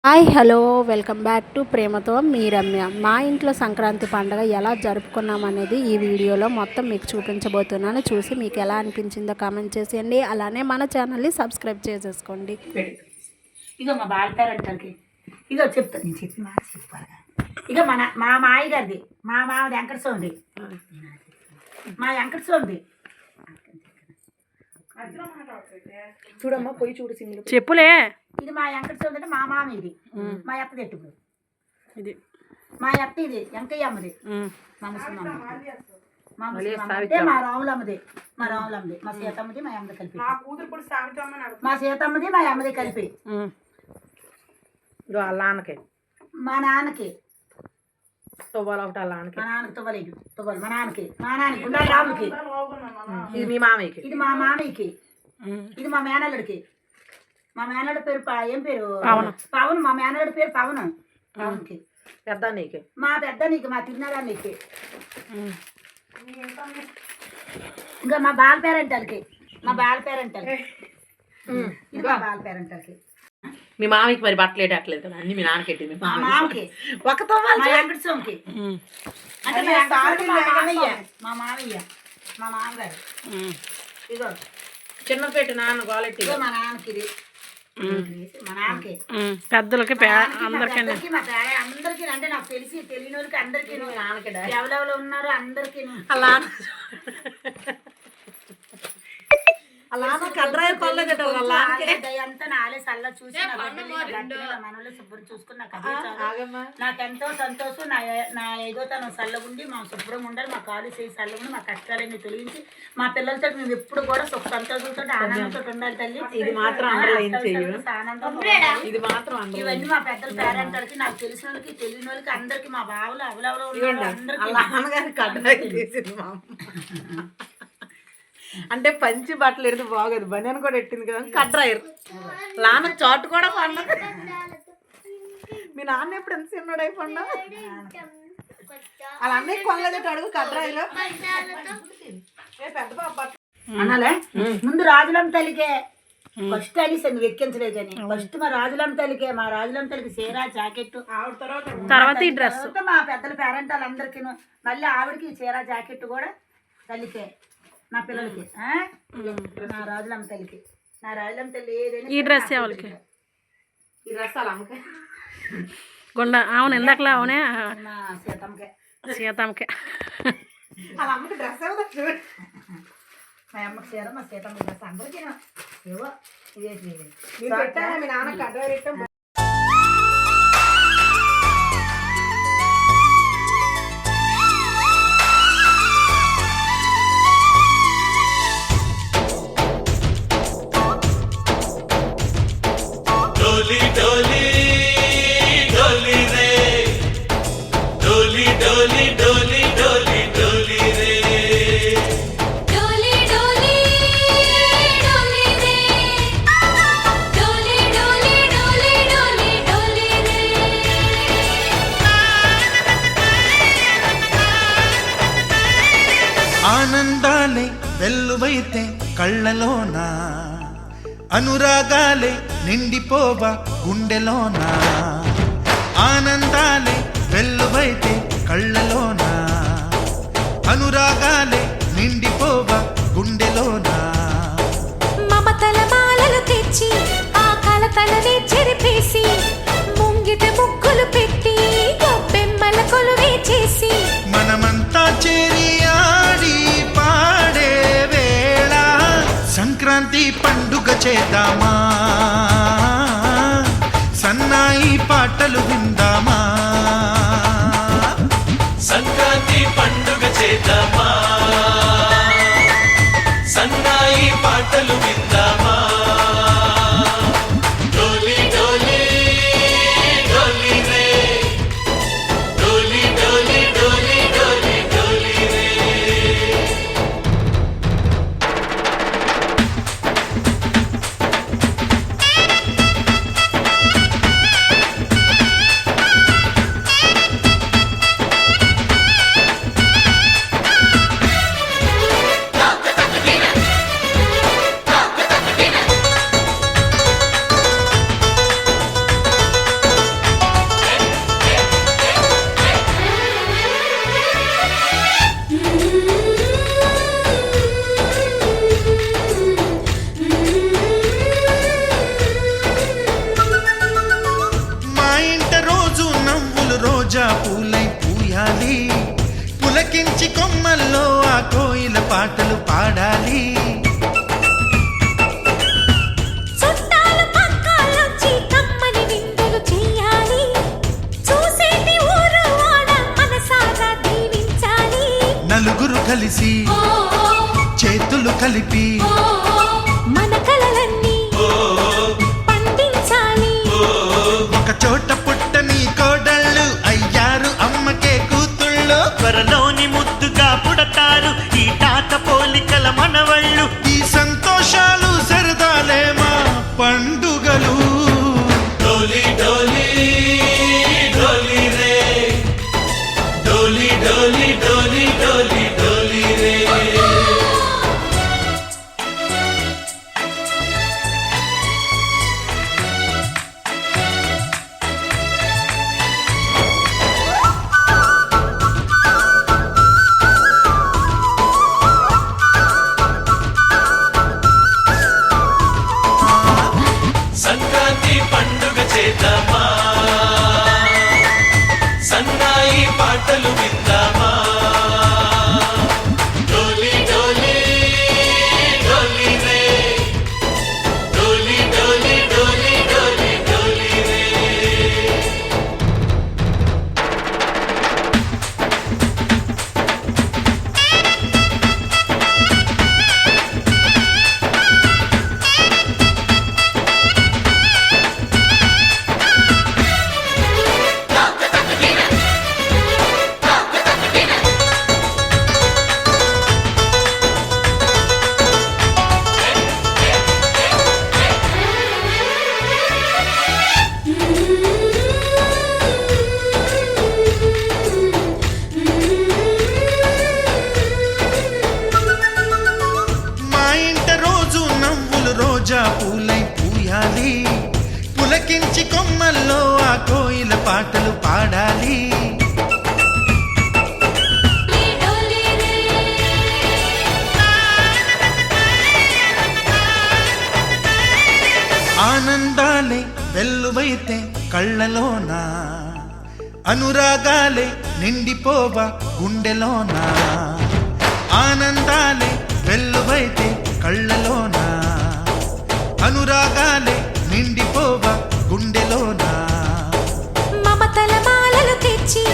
Hi hello welcome back to ప్రేమతో మీ రమ్య. మా ఇంట్లో సంక్రాంతి పండుగ ఎలా జరుపుకున్నామనేది ఈ వీడియోలో మొత్తం మీకు చూపించబోతున్నాను. చూసి మీకు ఎలా అనిపించిందో కామెంట్ చేసేయండి. అలానే మన ఛానల్ని సబ్స్క్రైబ్ చేసేసుకోండి. ఇగో మా బాలపేరంటలకి ఇగో చెప్తాను, నేను చెప్పి మాట చెప్పాలి. ఇక మా మాయ గారిది, మా వెంకటస్వామిది, మా వెంకటస్వామిది. చూడమ్మా పోయి చూడు సింగిల్ చెప్పులే. ఇది మా వెంకటస్వామి అంటే మా మామ, ఇది మా అత్త తెట్టుడు, ఇది మా అత్త, ఇది వెంకయ్యమ్మది, మా ముసలమ్మ, మా రాములమ్మది, మా రాములమ్మది, మా సీతమ్మది, మా అమ్మది కలిపి, మా సీతమ్మది, మా అమ్మది కలిపి, నాన్నకి, మా నాన్నకి తువ్వాలు ఒకటి, వాళ్ళ మా నాన్నకి తువ్వలేదు, తువ్వాలి మా నాన్నకి, గుండా రాములకి, ఇది మీ మామయ్యకి, ఇది మా మామయ్యకి, ఇది మా మేనల్లుడికి. మా మేనల్లుడి పేరు ఏం పేరు? పవన్. మా మేనల్లుడి పేరు పవన్. పవన్కి పెద్ద నీకు, మా పెద్ద నీకు, మా తిరునారా నీకు. ఇంకా మా బాల పేరెంటలకి, మా బాల పేరెంటలకి, ఇది మా బాల పేరెంటలకి. మీ మామయ్యకి మరి బట్టలు వేయట్లేదు కదా, అన్ని మీ నాన్నకెట్టి. మా మామకి ఒకతో మా వెంకటస్వామికి, అంటే మా మామయ్య, మా మామగారు. ఇగో చిన్నపేట నాన్న గోలెట్టి, ఇగో మా నాన్నకి, ఇది మా నాన్నకి, పెద్దలకి అందరికి, అందరికి అంటే నాకు తెలిసి తెలియని వాళ్ళకి అందరికి, ఎవరెవరు ఉన్నారు అందరికి అలా అంతా నాలే సల్ల చూసి మనలో శుభ్రం చూసుకుని నాకెంతో సంతోషం. నా ఏదో తను చల్లగుండి మా శుభ్రం ఉండాలి, మా కాలు చేసి చల్లగుండి, మా కష్టాలన్నీ తొలగించి మా పిల్లలతో మేము ఎప్పుడు కూడా సుఖ సంతోషంతో ఆనందంతో ఉండాలి తల్లి. ఇది మాత్రం ఆనందం, ఇది మాత్రం ఇవన్నీ మా పెద్దల పేరెంట్లకి, నాకు తెలిసిన వాళ్ళకి తెలియని వాళ్ళకి అందరికి, మా బావులు అవలవలో ఉన్నారు అందరికి. అంటే పంచి బట్టలు ఎడితే బాగోదు, బనియన్ కూడా ఎట్టింది కదా, కట్రాయరు నాన్న చాటు కూడా పండదు. మీ నాన్న ఎప్పుడు ఎంత చిన్నోడు అయిపోండా, అలా అన్నీ కొనలేదట అడుగు. కట్రాయరు పెద్ద పాప అనాలే. ముందు రాజులమ్మ తల్లికే ఫస్ట్ అని నువ్వు ఎక్కించలేదు కానీ ఫస్ట్ మా రాజులమ్మ తల్లికే, మా రాజులమ్మ తల్లికి చీర జాకెట్, తర్వాత ఈ డ్రెస్ మా పెద్దల పేరెంట్ వాళ్ళందరికీ, మళ్ళీ ఆవిడకి చీర జాకెట్ కూడా తల్లికే, నా పిల్లలకి, నా రాజులమ్మ తల్లికి. నా రాజులమ్మ తల్లి ఏదైనా ఈ డ్రెస్ ఎవరికి, ఈ డ్రెస్ అలా అమ్మకే గుండ. అవును ఇందాకలా అవునే, మా సీతమ్మకే, సీతమ్మకే అలా అమ్మకి డ్రెస్ ఏమో మా అమ్మకి చీర, మా సీతమ్మ డ్రెస్ అందరికీ ఏవో ఇదేంటి మీ నాన్నకి అడ్డ. ఆనందాలే వెల్లువైతే కళ్ళలోనా, అనురాగాలే నిండిపోవా గుండెలోనా. ఆనందాలే వెల్లువైతే కళ్ళలోనా, అనురాగాలే నిండిపోవా గుండెలోనా. మమతల మాలలు తెచ్చి ఆ కలతలనే చెరిపేసి, ముంగిట ముగ్గులు పెట్టి బెమ్మల కొలువే చేసి, మనమంతా చేరి ఆడి పాడే వేళ సంక్రాంతి పండుగ చేద్దామా, సన్నాయి పాటలు విందామా. సంక్రాంతి పండుగ చేద్దామా, సన్నాయి పాటలు విందామా. డోలి డోలి డోలి రే, డోలి డోలి డోలి డోలి డోలి రే. కోయిల పాటలు పాడాలి. చుట్టాలు పక్కాలొచ్చి కమ్మని విందులు చెయ్యాలి. చూసేటి ఊరు వాడ మనసారా దీవించాలి. నలుగురు కలిసి చేతులు కలిపి మన కలలన్నీ పండించాలి. ఒక చోట పుట్టని కోడళ్ళు అయ్యారు అమ్మకే కూతుళ్ళు. త్వరలోని ముద్దుగా పుడతారు ఈ తాత పోలికల మనవళ్ళు. ఈ సంతోషాలు సరదాలే మా పండుగలు. డోలి డోలి డోలి రే, డోలి డోలి డోలి డోలి డోలి రే. సంక్రాంతి పండుగ చేద్దామా, సన్నాయి పాటలు విందామా. డోలి డోలి డోలి రే, డోలి డోలి డోలి డోలి డోలి రే. మా ఇంట రోజు నవ్వులు రోజా పూలై పూయాలి. పులకించి కొమ్మల్లో ఆ కోయిల పాటలు పాడాలి. ఆనందాలే వెల్లువైతే కళ్ళలోన, అనురాగాలే నిండిపోవా గుండెలోన. ఆనందాలే వెల్లువైతే కళ్ళలోన, అనురాగాలే నిండిపోవా గుండెలోన. మమతల మాలలు తెచ్చి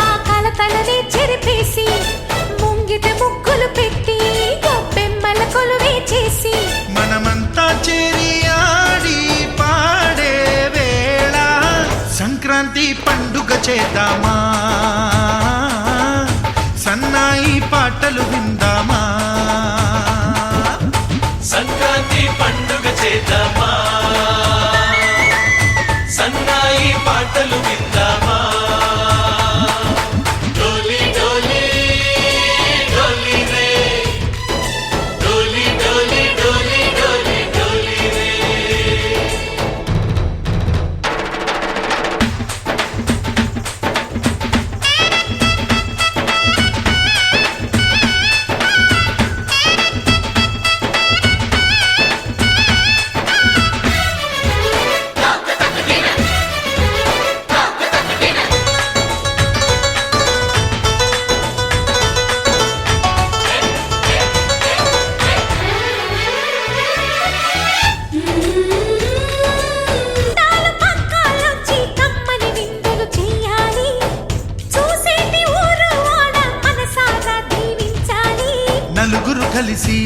ఆ కలతలనే చెరిపేసి ముంగిట ముగ్గులు పెట్టి గొబ్బెమ్మల కొలువే చేసి మనమంతా చేరి ఆడి పాడే వేళ సంక్రాంతి పండుగ చేద్దామా, సన్నాయి పాటలు విందామా. సంక్రాంతి పండుగ చేద్దామా, సన్నాయి పాటలు విందామా. డోలి డోలి డోలి రే, డోలి డోలి డోలి డోలి డోలి రే. చుట్టాలు పక్కాలొచ్చి కమ్మని విందులు చెయ్యాలి. చూసేటి ఊరు వాడ మనసారా దీవించాలి. నలుగురు కలిసి